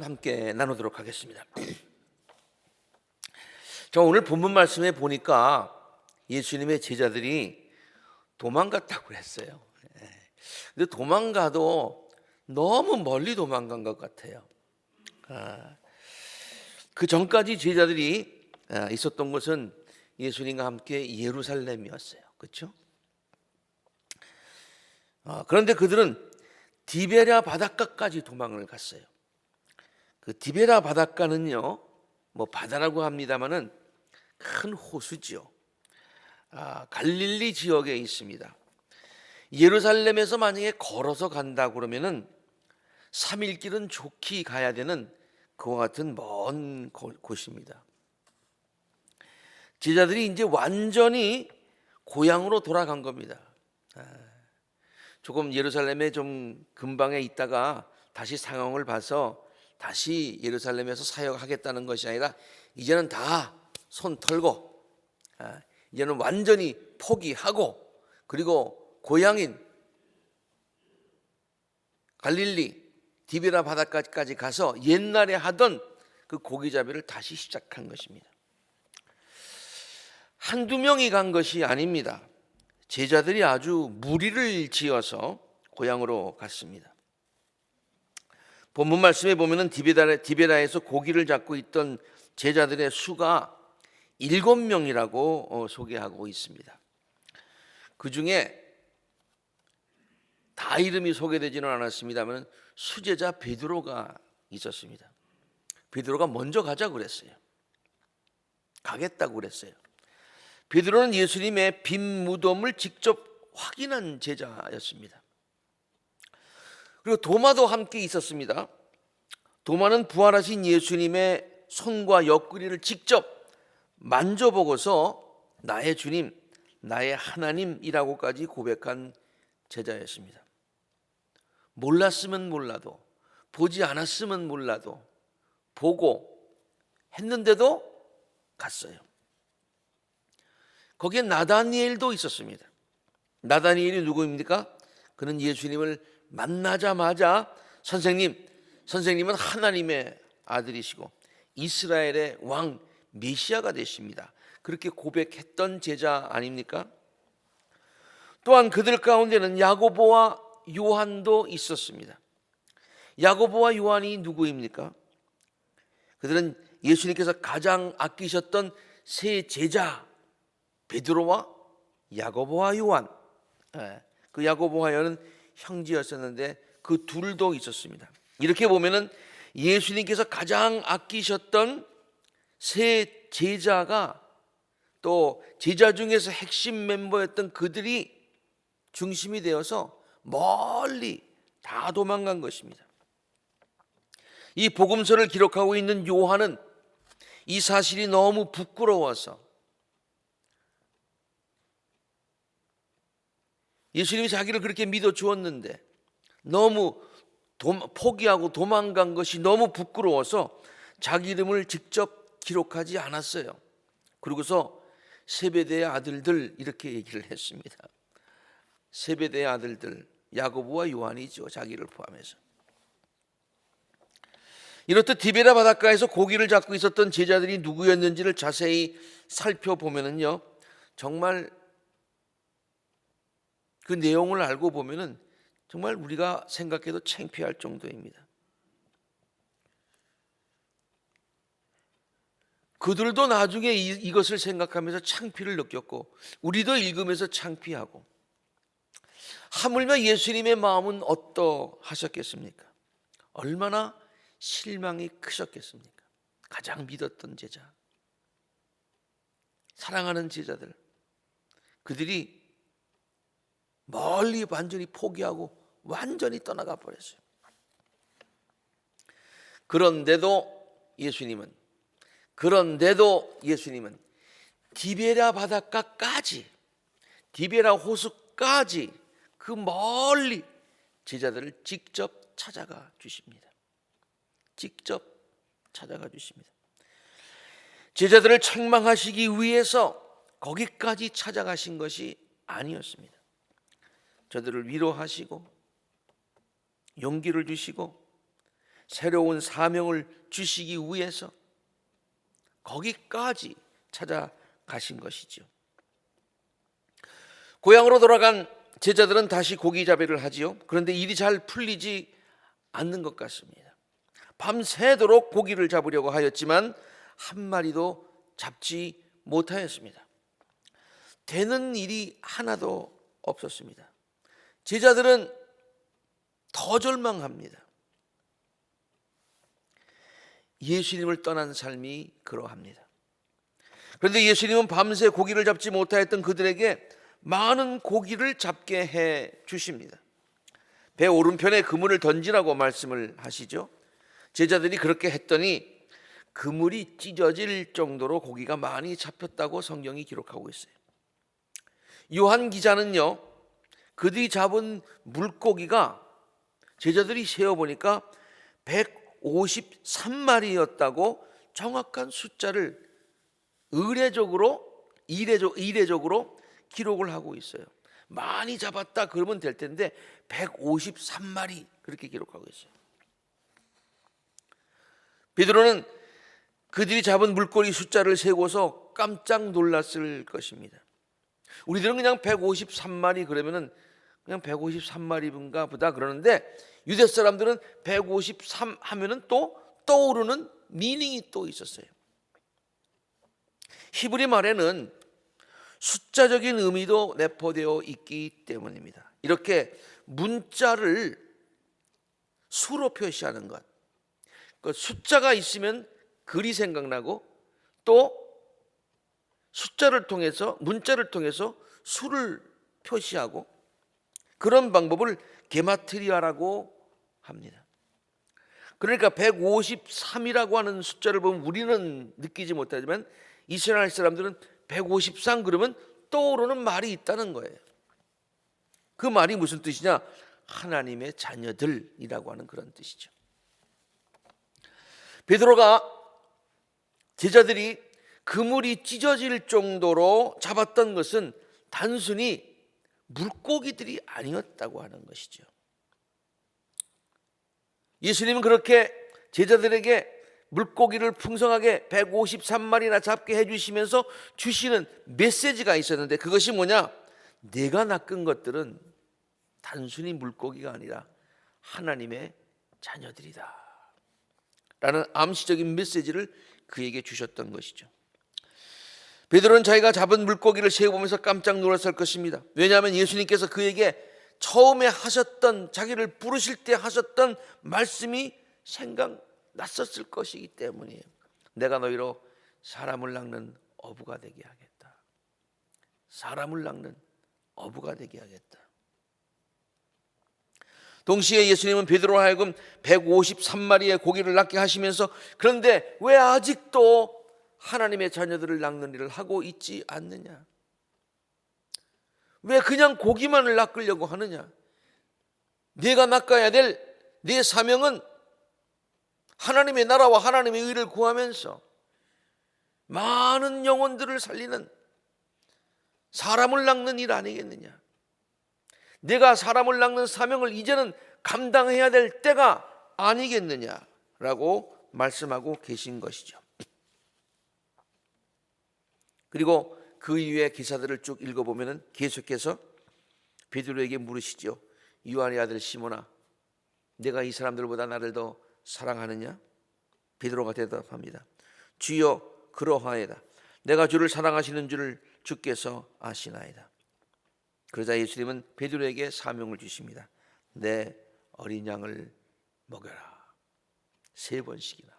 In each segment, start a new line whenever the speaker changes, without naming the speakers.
함께 나누도록 하겠습니다. 저 오늘 본문 말씀에 보니까 예수님의 제자들이 도망갔다고 했어요. 근데 도망가도 너무 멀리 도망간 것 같아요. 그 전까지 제자들이 있었던 곳은 예수님과 함께 예루살렘이었어요. 그렇죠? 그런데 그들은 디베랴 바닷가까지 도망을 갔어요. 그 디베랴 바닷가는요, 뭐 바다라고 합니다만은 큰 호수지요. 갈릴리 지역에 있습니다. 예루살렘에서 만약에 걸어서 간다 그러면은 3일 길은 좋게 가야 되는 그와 같은 먼 곳입니다. 제자들이 이제 완전히 고향으로 돌아간 겁니다. 조금 예루살렘에 좀 근방에 있다가 다시 상황을 봐서 다시 예루살렘에서 사역하겠다는 것이 아니라 이제는 다 손 털고 이제는 완전히 포기하고 그리고 고향인 갈릴리 디베랴 바닷가까지 가서 옛날에 하던 그 고기잡이를 다시 시작한 것입니다. 한두 명이 간 것이 아닙니다. 제자들이 아주 무리를 지어서 고향으로 갔습니다. 본문 말씀에 보면은 디베랴에서 고기를 잡고 있던 제자들의 수가 7명이라고 소개하고 있습니다. 그 중에 다 이름이 소개되지는 않았습니다만 수제자 베드로가 있었습니다. 베드로가 먼저 가자고 그랬어요. 가겠다고 그랬어요. 베드로는 예수님의 빈 무덤을 직접 확인한 제자였습니다. 그리고 도마도 함께 있었습니다. 도마는 부활하신 예수님의 손과 옆구리를 직접 만져보고서 나의 주님, 나의 하나님이라고까지 고백한 제자였습니다. 몰랐으면 몰라도, 보지 않았으면 몰라도 보고 했는데도 갔어요. 거기에 나다니엘도 있었습니다. 나다니엘이 누구입니까? 그는 예수님을 만나자마자 선생님은 하나님의 아들이시고 이스라엘의 왕 메시아가 되십니다. 그렇게 고백했던 제자 아닙니까? 또한 그들 가운데는 야고보와 요한도 있었습니다. 야고보와 요한이 누구입니까? 그들은 예수님께서 가장 아끼셨던 세 제자 베드로와 야고보와 요한. 그 야고보와 요한은 형제였었는데 그 둘도 있었습니다. 이렇게 보면은 예수님께서 가장 아끼셨던 세 제자가 또 제자 중에서 핵심 멤버였던 그들이 중심이 되어서 멀리 다 도망간 것입니다. 이 복음서를 기록하고 있는 요한은 이 사실이 너무 부끄러워서 예수님이 자기를 그렇게 믿어 주었는데 너무 포기하고 도망간 것이 너무 부끄러워서 자기 이름을 직접 기록하지 않았어요. 그러고서 세베대의 아들들 이렇게 얘기를 했습니다. 세베대의 아들들 야고보와 요한이죠. 자기를 포함해서. 이렇듯 디베랴 바닷가에서 고기를 잡고 있었던 제자들이 누구였는지를 자세히 살펴보면은요, 정말 그 내용을 알고 보면은 정말 우리가 생각해도 창피할 정도입니다. 그들도 나중에 이것을 생각하면서 창피를 느꼈고 우리도 읽으면서 창피하고 하물며 예수님의 마음은 어떠하셨겠습니까? 얼마나 실망이 크셨겠습니까? 가장 믿었던 제자, 사랑하는 제자들, 그들이 멀리 완전히 포기하고 완전히 떠나가 버렸어요. 그런데도 예수님은 디베랴 바닷가까지, 디베랴 호수까지 그 멀리 제자들을 직접 찾아가 주십니다. 직접 찾아가 주십니다. 제자들을 책망하시기 위해서 거기까지 찾아가신 것이 아니었습니다. 저들을 위로하시고 용기를 주시고 새로운 사명을 주시기 위해서 거기까지 찾아가신 것이죠. 고향으로 돌아간 제자들은 다시 고기 잡이를 하지요. 그런데 일이 잘 풀리지 않는 것 같습니다. 밤새도록 고기를 잡으려고 하였지만 한 마리도 잡지 못하였습니다. 되는 일이 하나도 없었습니다. 제자들은 더 절망합니다. 예수님을 떠난 삶이 그러합니다. 그런데 예수님은 밤새 고기를 잡지 못하였던 그들에게 많은 고기를 잡게 해 주십니다. 배 오른편에 그물을 던지라고 말씀을 하시죠. 제자들이 그렇게 했더니 그물이 찢어질 정도로 고기가 많이 잡혔다고 성경이 기록하고 있어요. 요한 기자는요, 그들이 잡은 물고기가 제자들이 세어보니까 153마리였다고 정확한 숫자를 이례적으로 기록을 하고 있어요. 많이 잡았다 그러면 될 텐데 153마리 그렇게 기록하고 있어요. 베드로는 그들이 잡은 물고기 숫자를 세고서 깜짝 놀랐을 것입니다. 우리들은 그냥 153마리 그러면은 그냥 153마리인가 보다 그러는데 유대 사람들은 153 하면은 또 떠오르는 미닝이 또 있었어요. 히브리 말에는 숫자적인 의미도 내포되어 있기 때문입니다. 이렇게 문자를 수로 표시하는 것, 그 숫자가 있으면 글이 생각나고 또 문자를 통해서 수를 표시하고 그런 방법을 게마트리아라고 합니다. 그러니까 153이라고 하는 숫자를 보면 우리는 느끼지 못하지만 이스라엘 사람들은 153 그러면 떠오르는 말이 있다는 거예요. 그 말이 무슨 뜻이냐? 하나님의 자녀들이라고 하는 그런 뜻이죠. 베드로가 제자들이 그물이 찢어질 정도로 잡았던 것은 단순히 물고기들이 아니었다고 하는 것이죠. 예수님은 그렇게 제자들에게 물고기를 풍성하게 153마리나 잡게 해주시면서 주시는 메시지가 있었는데 그것이 뭐냐? 내가 낚은 것들은 단순히 물고기가 아니라 하나님의 자녀들이다 라는 암시적인 메시지를 그에게 주셨던 것이죠. 베드로는 자기가 잡은 물고기를 세어보면서 깜짝 놀랐을 것입니다. 왜냐하면 예수님께서 그에게 처음에 하셨던, 자기를 부르실 때 하셨던 말씀이 생각났었을 것이기 때문이에요. 내가 너희로 사람을 낚는 어부가 되게 하겠다. 사람을 낚는 어부가 되게 하겠다. 동시에 예수님은 베드로로 하여금 153마리의 고기를 낚게 하시면서 그런데 왜 아직도 하나님의 자녀들을 낚는 일을 하고 있지 않느냐? 왜 그냥 고기만을 낚으려고 하느냐? 네가 낚아야 될 네 사명은 하나님의 나라와 하나님의 의를 구하면서 많은 영혼들을 살리는 사람을 낚는 일 아니겠느냐? 내가 사람을 낚는 사명을 이제는 감당해야 될 때가 아니겠느냐라고 말씀하고 계신 것이죠. 그리고 그 이후에 기사들을 쭉 읽어보면 계속해서 베드로에게 물으시죠. 요한의 아들 시몬아, 내가 이 사람들보다 나를 더 사랑하느냐? 베드로가 대답합니다. 주여, 그러하이다. 내가 주를 사랑하시는 줄을 주께서 아시나이다. 그러자 예수님은 베드로에게 사명을 주십니다. 내 어린 양을 먹여라. 3번씩이나.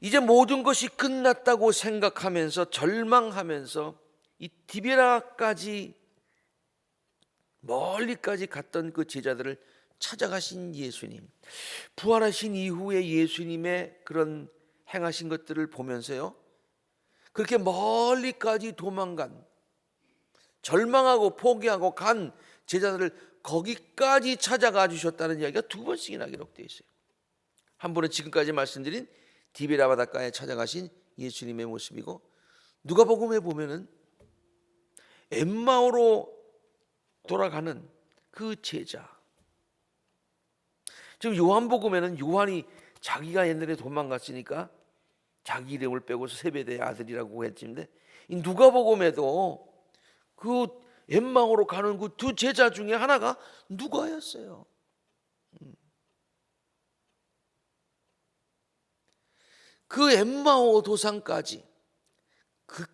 이제 모든 것이 끝났다고 생각하면서 절망하면서 이 디베라까지 멀리까지 갔던 그 제자들을 찾아가신 예수님, 부활하신 이후에 예수님의 그런 행하신 것들을 보면서요, 그렇게 멀리까지 도망간, 절망하고 포기하고 간 제자들을 거기까지 찾아가 주셨다는 이야기가 2번씩이나 기록되어 있어요. 한 번은 지금까지 말씀드린 디베라 바닷가에 찾아가신 예수님의 모습이고, 누가복음에 보면은 엠마오로 돌아가는 그 제자, 지금 요한복음에는 요한이 자기가 옛날에 도망갔으니까 자기 이름을 빼고 세베대의 아들이라고 했는데, 이 누가복음에도 그 엠마오로 가는 그 두 제자 중에 하나가 누가였어요. 그 엠마오 도상까지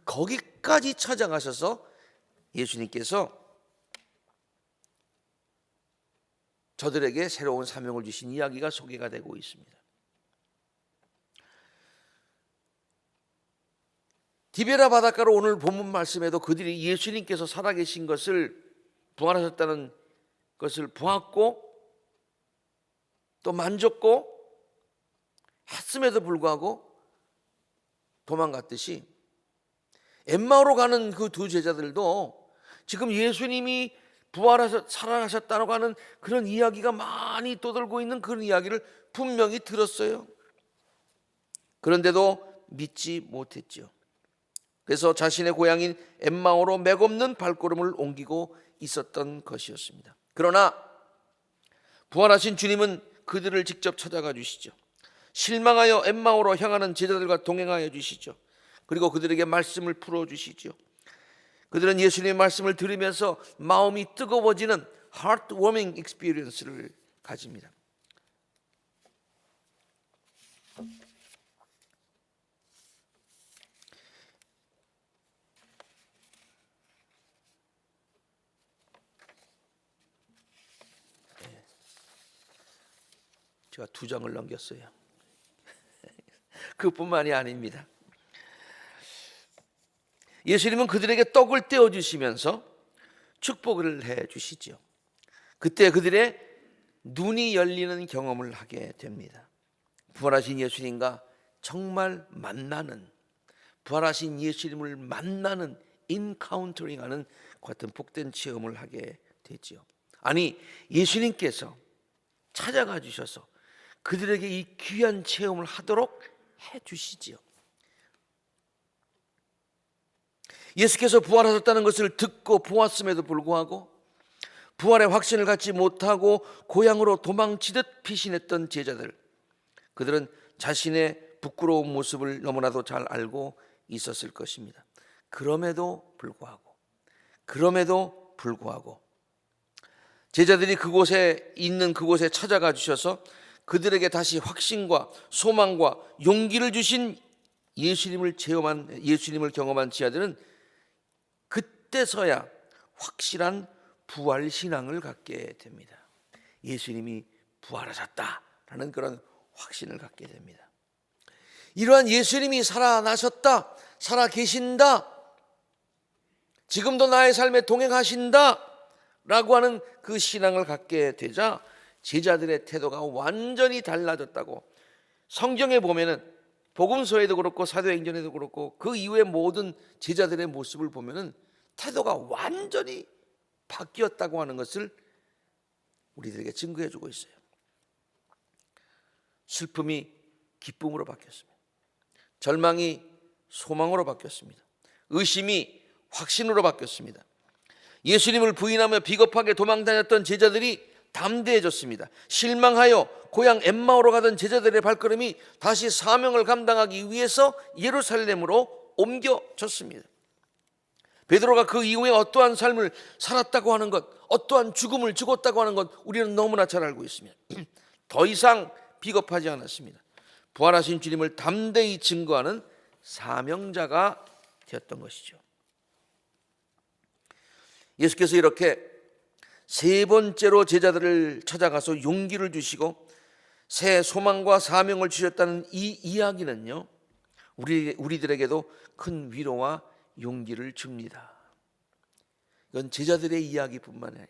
거기까지 찾아가셔서 예수님께서 저들에게 새로운 사명을 주신 이야기가 소개가 되고 있습니다. 디베라 바닷가로 오늘 본문 말씀에도 그들이 예수님께서 살아계신 것을, 부활하셨다는 것을 보았고 또 만졌고 했음에도 불구하고 도망갔듯이, 엠마오로 가는 그 두 제자들도 지금 예수님이 부활하셔 살아나셨다고 하는 그런 이야기가 많이 떠돌고 있는 그런 이야기를 분명히 들었어요. 그런데도 믿지 못했죠. 그래서 자신의 고향인 엠마오로 맥없는 발걸음을 옮기고 있었던 것이었습니다. 그러나 부활하신 주님은 그들을 직접 찾아가 주시죠. 실망하여 엠마오로 향하는 제자들과 동행하여 주시죠. 그리고 그들에게 말씀을 풀어주시죠. 그들은 예수님의 말씀을 들으면서 마음이 뜨거워지는 heartwarming experience를 가집니다. 제가 2장을 넘겼어요. 그뿐만이 아닙니다. 예수님은 그들에게 떡을 떼어주시면서 축복을 해주시죠. 그때 그들의 눈이 열리는 경험을 하게 됩니다. 부활하신 예수님과 정말 만나는, 부활하신 예수님을 만나는, 인카운터링하는 같은 복된 체험을 하게 되죠. 아니, 예수님께서 찾아가 주셔서 그들에게 이 귀한 체험을 하도록 해주시지요. 예수께서 부활하셨다는 것을 듣고 보았음에도 불구하고 부활의 확신을 갖지 못하고 고향으로 도망치듯 피신했던 제자들, 그들은 자신의 부끄러운 모습을 너무나도 잘 알고 있었을 것입니다. 그럼에도 불구하고 제자들이 그곳에 찾아가 주셔서 그들에게 다시 확신과 소망과 용기를 주신 예수님을 경험한 제자들은 그때서야 확실한 부활 신앙을 갖게 됩니다. 예수님이 부활하셨다라는 그런 확신을 갖게 됩니다. 이러한 예수님이 살아나셨다, 살아계신다, 지금도 나의 삶에 동행하신다 라고 하는 그 신앙을 갖게 되자 제자들의 태도가 완전히 달라졌다고, 성경에 보면은 복음서에도 그렇고 사도행전에도 그렇고 그 이후의 모든 제자들의 모습을 보면은 태도가 완전히 바뀌었다고 하는 것을 우리들에게 증거해 주고 있어요. 슬픔이 기쁨으로 바뀌었습니다. 절망이 소망으로 바뀌었습니다. 의심이 확신으로 바뀌었습니다. 예수님을 부인하며 비겁하게 도망다녔던 제자들이 담대해졌습니다. 실망하여 고향 엠마오로 가던 제자들의 발걸음이 다시 사명을 감당하기 위해서 예루살렘으로 옮겨졌습니다. 베드로가 그 이후에 어떠한 삶을 살았다고 하는 것, 어떠한 죽음을 죽었다고 하는 것 우리는 너무나 잘 알고 있습니다. 더 이상 비겁하지 않았습니다. 부활하신 주님을 담대히 증거하는 사명자가 되었던 것이죠. 예수께서 이렇게 세 번째로 제자들을 찾아가서 용기를 주시고 새 소망과 사명을 주셨다는 이 이야기는요, 우리들에게도 큰 위로와 용기를 줍니다. 이건 제자들의 이야기뿐만 아니에요.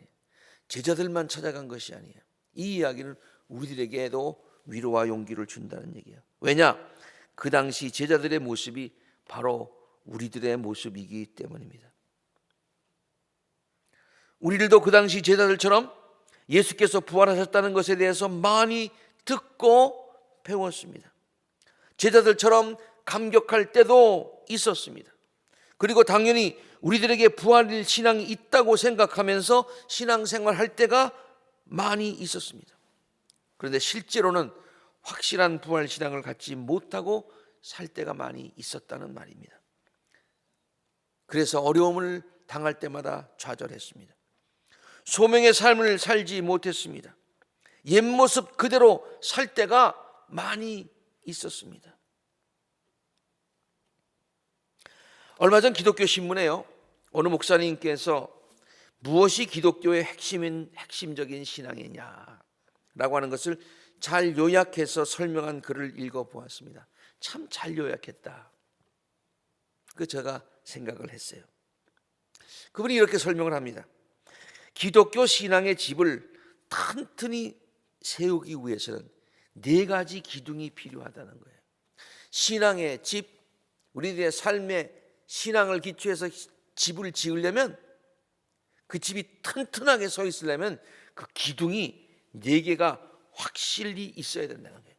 제자들만 찾아간 것이 아니에요. 이 이야기는 우리들에게도 위로와 용기를 준다는 얘기예요. 왜냐? 그 당시 제자들의 모습이 바로 우리들의 모습이기 때문입니다. 우리들도 그 당시 제자들처럼 예수께서 부활하셨다는 것에 대해서 많이 듣고 배웠습니다. 제자들처럼 감격할 때도 있었습니다. 그리고 당연히 우리들에게 부활일 신앙이 있다고 생각하면서 신앙생활 할 때가 많이 있었습니다. 그런데 실제로는 확실한 부활 신앙을 갖지 못하고 살 때가 많이 있었다는 말입니다. 그래서 어려움을 당할 때마다 좌절했습니다. 소명의 삶을 살지 못했습니다. 옛 모습 그대로 살 때가 많이 있었습니다. 얼마 전 기독교 신문에요, 어느 목사님께서 무엇이 기독교의 핵심적인 신앙이냐 라고 하는 것을 잘 요약해서 설명한 글을 읽어보았습니다. 참 잘 요약했다, 그 제가 생각을 했어요. 그분이 이렇게 설명을 합니다. 기독교 신앙의 집을 튼튼히 세우기 위해서는 4가지 기둥이 필요하다는 거예요. 신앙의 집, 우리들의 삶의 신앙을 기초해서 집을 지으려면, 그 집이 튼튼하게 서 있으려면 그 기둥이 4개가 확실히 있어야 된다는 거예요.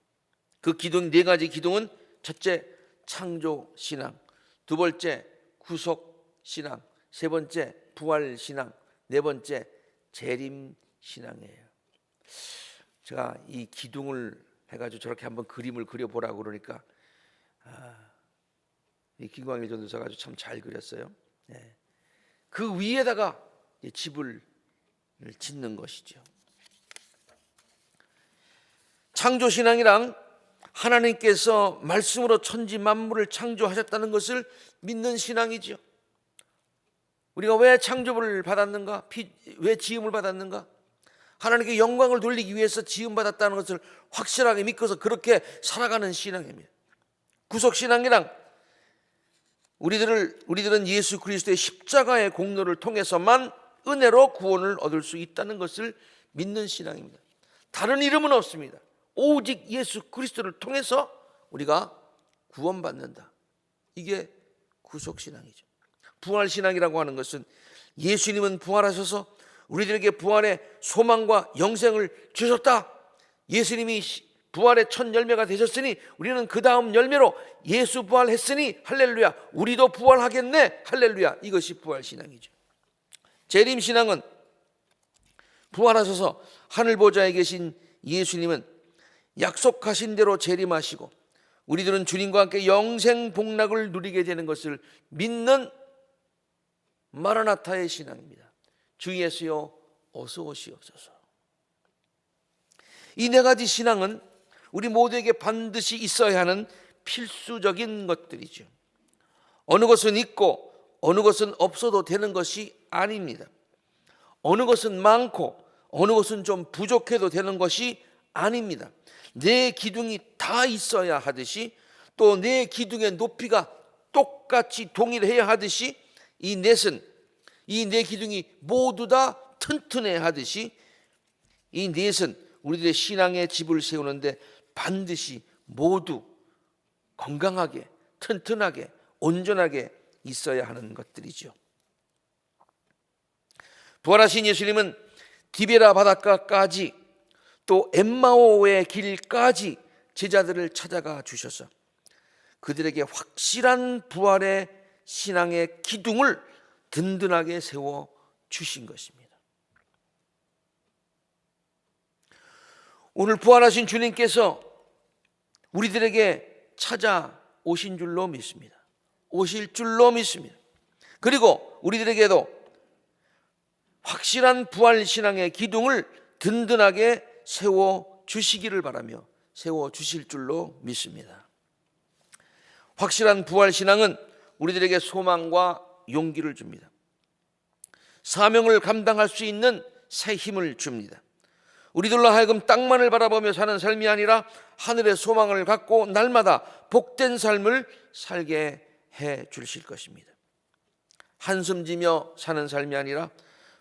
그 기둥, 4가지 기둥은 첫째, 창조 신앙, 두 번째, 구속 신앙, 세 번째, 부활 신앙, 네 번째, 재림 신앙이에요. 제가 이 기둥을 해가지고 저렇게 한번 그림을 그려보라고 그러니까 이 김광일 전도사가 아주 참 잘 그렸어요. 네. 그 위에다가 집을 짓는 것이죠. 창조신앙이랑 하나님께서 말씀으로 천지 만물을 창조하셨다는 것을 믿는 신앙이죠. 우리가 왜 창조를 받았는가? 왜 지음을 받았는가? 하나님께 영광을 돌리기 위해서 지음받았다는 것을 확실하게 믿고서 그렇게 살아가는 신앙입니다. 구속신앙이랑 우리들은 예수 그리스도의 십자가의 공로를 통해서만 은혜로 구원을 얻을 수 있다는 것을 믿는 신앙입니다. 다른 이름은 없습니다. 오직 예수 그리스도를 통해서 우리가 구원받는다. 이게 구속신앙이죠. 부활신앙이라고 하는 것은 예수님은 부활하셔서 우리들에게 부활의 소망과 영생을 주셨다. 예수님이 부활의 첫 열매가 되셨으니 우리는 그 다음 열매로 예수 부활했으니 할렐루야, 우리도 부활하겠네, 할렐루야. 이것이 부활신앙이죠. 재림신앙은 부활하셔서 하늘보좌에 계신 예수님은 약속하신 대로 재림하시고 우리들은 주님과 함께 영생 복락을 누리게 되는 것을 믿는 마라나타의 신앙입니다. 주 예수여 어서 오시옵소서. 이 4가지 신앙은 우리 모두에게 반드시 있어야 하는 필수적인 것들이죠. 어느 것은 있고 어느 것은 없어도 되는 것이 아닙니다. 어느 것은 많고 어느 것은 좀 부족해도 되는 것이 아닙니다. 4 기둥이 다 있어야 하듯이, 또 4 기둥의 높이가 똑같이 동일해야 하듯이, 이 4 기둥이 모두 다 튼튼해야 하듯이, 이 4은 우리들의 신앙의 집을 세우는데 반드시 모두 건강하게, 튼튼하게, 온전하게 있어야 하는 것들이죠. 부활하신 예수님은 디베라 바닷가까지, 또 엠마오의 길까지 제자들을 찾아가 주셔서 그들에게 확실한 부활의 신앙의 기둥을 든든하게 세워 주신 것입니다. 오늘 부활하신 주님께서 우리들에게 찾아오신 줄로 믿습니다. 오실 줄로 믿습니다. 그리고 우리들에게도 확실한 부활 신앙의 기둥을 든든하게 세워 주시기를 바라며 세워 주실 줄로 믿습니다. 확실한 부활 신앙은 우리들에게 소망과 용기를 줍니다. 사명을 감당할 수 있는 새 힘을 줍니다. 우리들로 하여금 땅만을 바라보며 사는 삶이 아니라 하늘의 소망을 갖고 날마다 복된 삶을 살게 해 주실 것입니다. 한숨지며 사는 삶이 아니라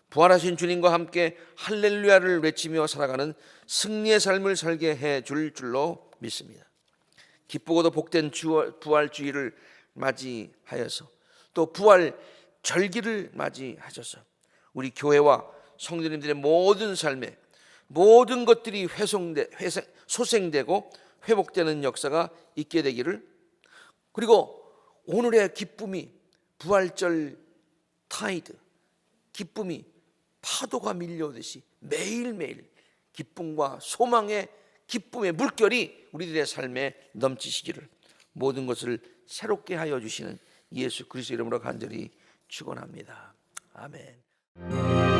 부활하신 주님과 함께 할렐루야를 외치며 살아가는 승리의 삶을 살게 해 줄 줄로 믿습니다. 기쁘고도 복된 부활주의를 맞이하여서 또 부활 절기를 맞이하셔서 우리 교회와 성도님들의 모든 삶에 모든 것들이 소생되고 회복되는 역사가 있게 되기를, 그리고 오늘의 기쁨이 부활절 타이드, 기쁨이 파도가 밀려오듯이 매일매일 기쁨과 소망의 기쁨의 물결이 우리들의 삶에 넘치시기를 모든 것을 새롭게 하여 주시는 예수 그리스도 이름으로 간절히 축원합니다. 아멘.